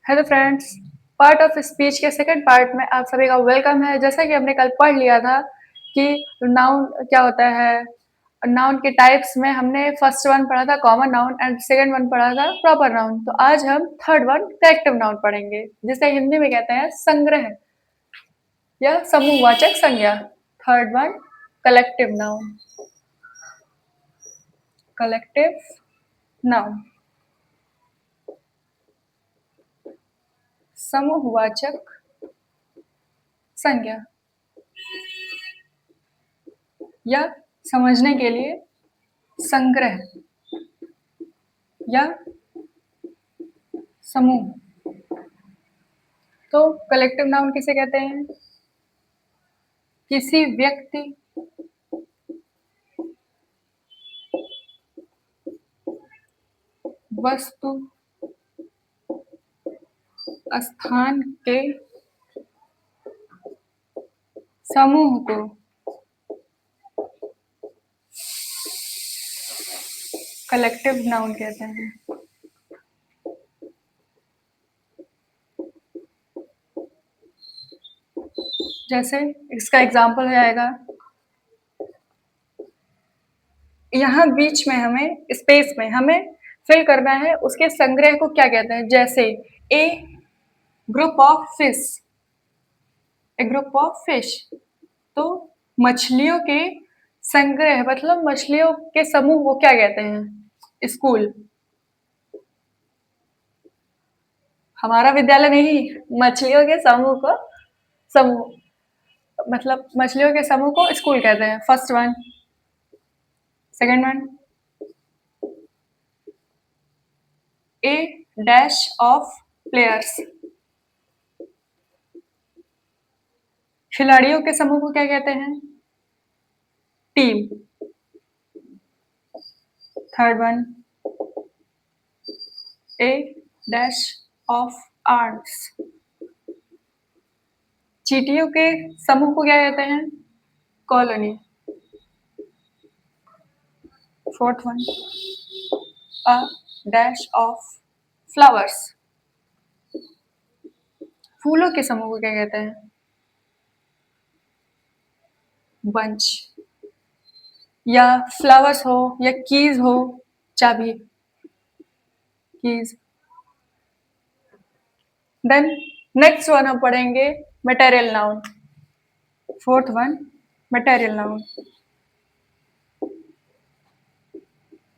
Hello friends. Part of speech के second part में आप सभी का वेलकम है। जैसा कि हमने कल पढ़ लिया था कि नाउन क्या होता है, नाउन के टाइप्स में हमने फर्स्ट वन पढ़ा था common noun and second one पढ़ा था प्रॉपर नाउन। तो आज हम थर्ड वन कलेक्टिव नाउन पढ़ेंगे, जिसे हिंदी में कहते हैं संग्रह या समूहवाचक संज्ञा। Third one collective noun. Collective noun समूहवाचक संज्ञा, या समझने के लिए संग्रह या समूह। तो कलेक्टिव नाउन किसे कहते हैं? किसी व्यक्ति, वस्तु, स्थान के समूह को कलेक्टिव नाउन कहते हैं। जैसे इसका एग्जाम्पल हो जाएगा, यहाँ बीच में हमें स्पेस में हमें फिल करना है उसके संग्रह को क्या कहते हैं। जैसे a group of fish, a group of fish. तो मछलियों के संग्रह मतलब मछलियों के समूह को क्या कहते हैं? स्कूल। हमारा विद्यालय नहीं, मछलियों के समूह को समूह मतलब मछलियों के समूह को स्कूल कहते हैं। First one. Second one, A dash of players, खिलाड़ियों के समूह को क्या कहते हैं? Team. Third one, A dash of arms, चींटियों के समूह को क्या कहते हैं? Colony. Fourth one, a dash of flowers, फूलों के समूह को क्या कहते हैं? बंच। या फ्लावर्स हो या कीज हो, चाबी, कीज। देन नेक्स्ट वन हम पढ़ेंगे material noun. Fourth one material noun.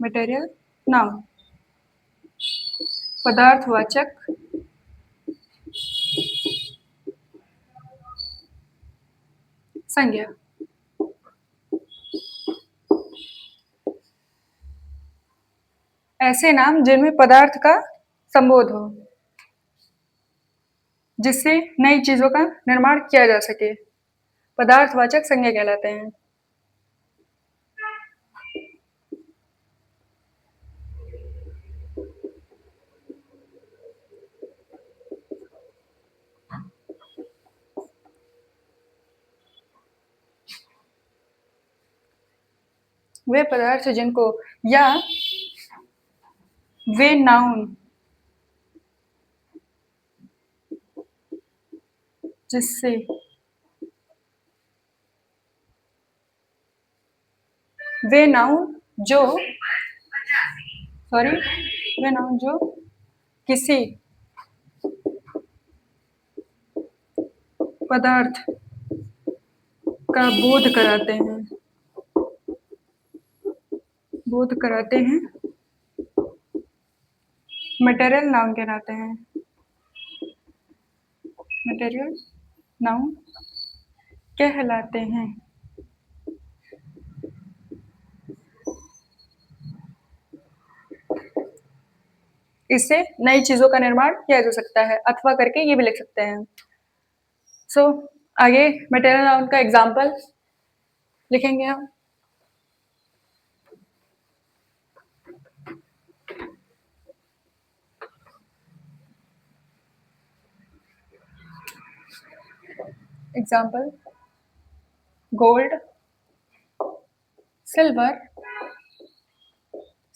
Material noun पदार्थवाचक संज्ञा। ऐसे नाम जिनमें पदार्थ का संबोध हो, जिससे नई चीजों का निर्माण किया जा सके, पदार्थवाचक संज्ञा कहलाते हैं। वे पदार्थ जिनको या वे नाउन जिससे वे नाउन जो सॉरी वे नाउन जो किसी पदार्थ का बोध कराते हैं मटेरियल नाउन कहलाते हैं। मटेरियल नाउन कहलाते हैं। इससे नई चीजों का निर्माण किया जा सकता है, अथवा करके ये भी लिख सकते हैं। सो आगे मटेरियल नाउन का एग्जाम्पल लिखेंगे हम। एग्जाम्पल, गोल्ड, सिल्वर,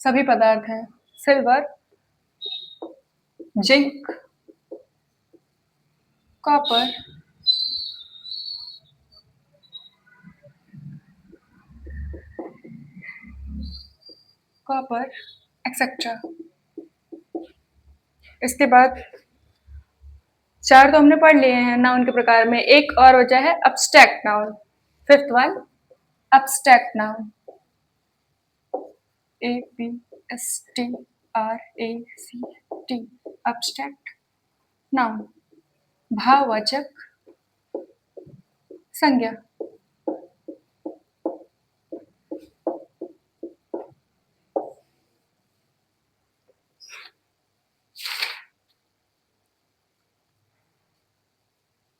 सभी पदार्थ हैं। Silver, zinc, copper, copper, etcetera. इसके बाद 4 तो हमने पढ़ लिए हैं नाउन के प्रकार में, एक और बचा है abstract noun. Fifth one, abstract noun. ABSTRACT, abstract noun, भाववाचक संज्ञा।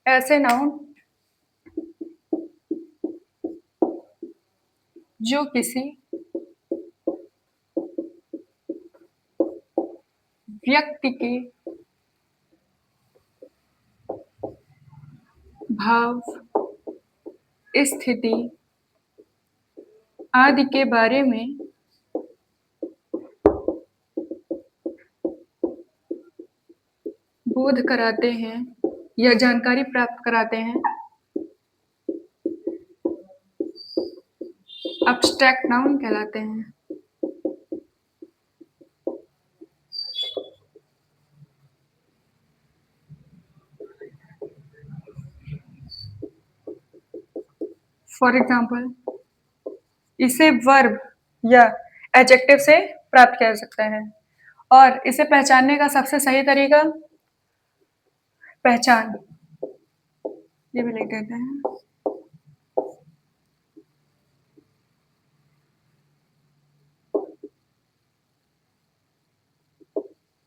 ऐसे नाउन जो किसी व्यक्ति के भाव, स्थिति आदि के बारे में बोध कराते हैं या जानकारी प्राप्त कराते हैं, एब्स्ट्रैक्ट नाउन कहलाते हैं। फॉर एग्जाम्पल, इसे वर्ब या एडजेक्टिव से प्राप्त किया जा सकता है और इसे पहचानने का सबसे सही तरीका, पहचान, ये भी लिख देते हैं।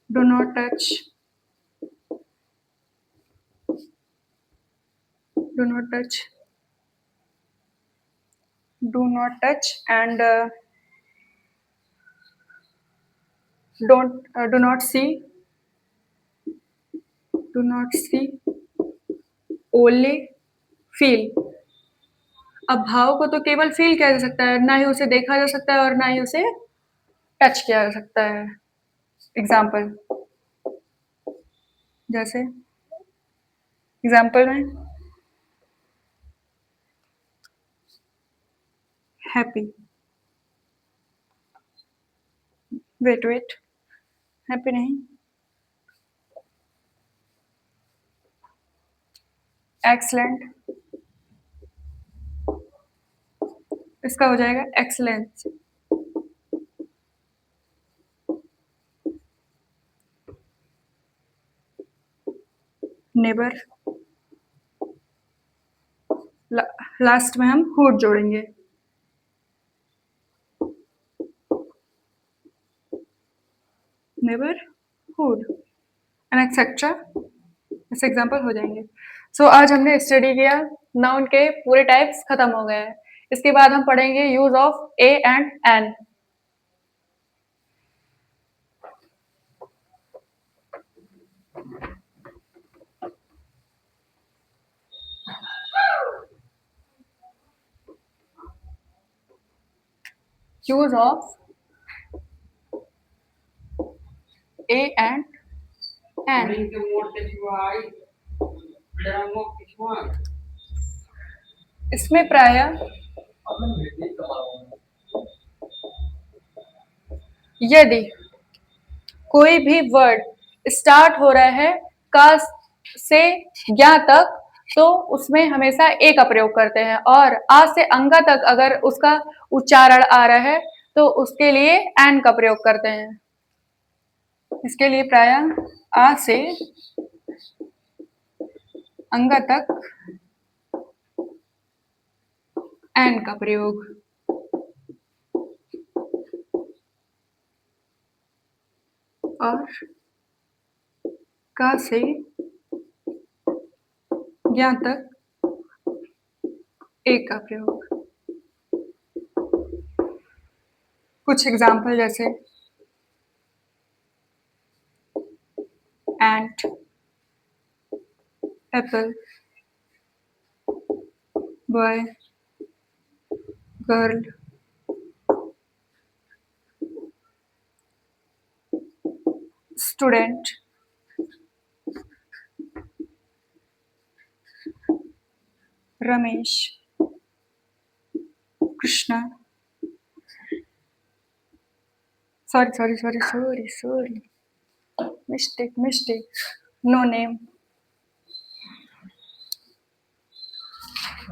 Do not touch, do not touch, do not touch and do not see, do not see, only feel. अब भाव को तो केवल फील किया जा सकता है, ना ही उसे देखा जा सकता है और ना ही उसे टच किया जा सकता है। एग्जाम्पल, जैसे एग्जाम्पल में हैप्पी, वेट वेट, हैप्पी नहीं, एक्सलेंट, इसका हो जाएगा एक्सलेंस। नेबर, लास्ट में हम हुड जोड़ेंगे। नेबर, हुड एंड एक्सेट्रा, ऐसे एग्जाम्पल हो जाएंगे। सो आज हमने स्टडी किया, नाउन के पूरे टाइप्स खत्म हो गए हैं। इसके बाद हम पढ़ेंगे use of a and an. Use of a and an. इसमें प्रायः यदि कोई भी वर्ड स्टार्ट हो रहा है का से या तक, तो उसमें हमेशा ए का प्रयोग करते हैं, और आ से अंगा तक अगर उसका उच्चारण आ रहा है तो उसके लिए एन का प्रयोग करते हैं। इसके लिए प्रायः आ से अंगा तक एन का प्रयोग। और का से या तक ए का प्रयोग। कुछ एग्जाम्पल जैसे ant, apple, boy, girl, student, Ramesh, Krishna, sorry, mistake, no name.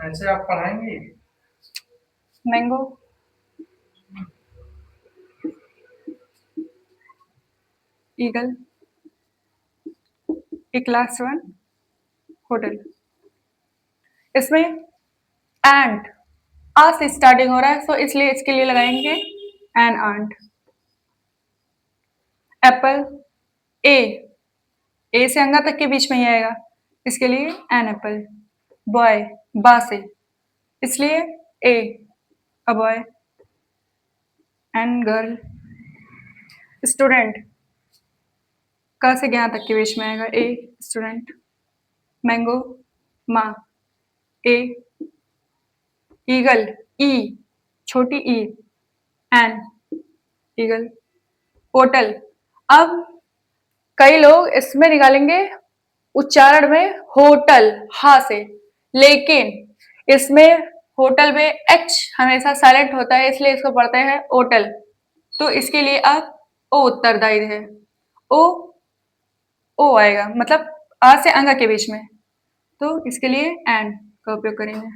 ऐसे आप पढ़ाएंगे? Mango, eagle, a class 1, hotel. इसमें एंड आ से स्टार्टिंग हो रहा है, सो इसलिए इसके लिए लगाएंगे एन आंट। एप्पल, ए से अंगा तक के बीच में ही आएगा, इसके लिए एन एप्पल। बॉय, बा से, इसलिए a a boy. An girl. Student, क से ज्ञा तक के बीच में आएगा, ए स्टूडेंट। मैंगो, माँ, ए। ईगल, ई, छोटी ई, एन, ईगल। होटल, अब कई लोग इसमें निकालेंगे उच्चारण में होटल, हा से, लेकिन इसमें होटल में एच हमेशा साइलेंट होता है, इसलिए इसको पढ़ते हैं होटल। तो इसके लिए आप ओ उत्तरदायी है, ओ आएगा, मतलब आ से अंगा के बीच में, तो इसके लिए एंड का उपयोग करेंगे।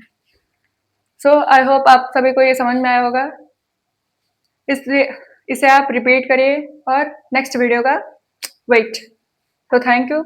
सो आई होप आप सभी को ये समझ में आया होगा। इसलिए इसे आप रिपीट करिए और नेक्स्ट वीडियो का वेट। तो थैंक यू।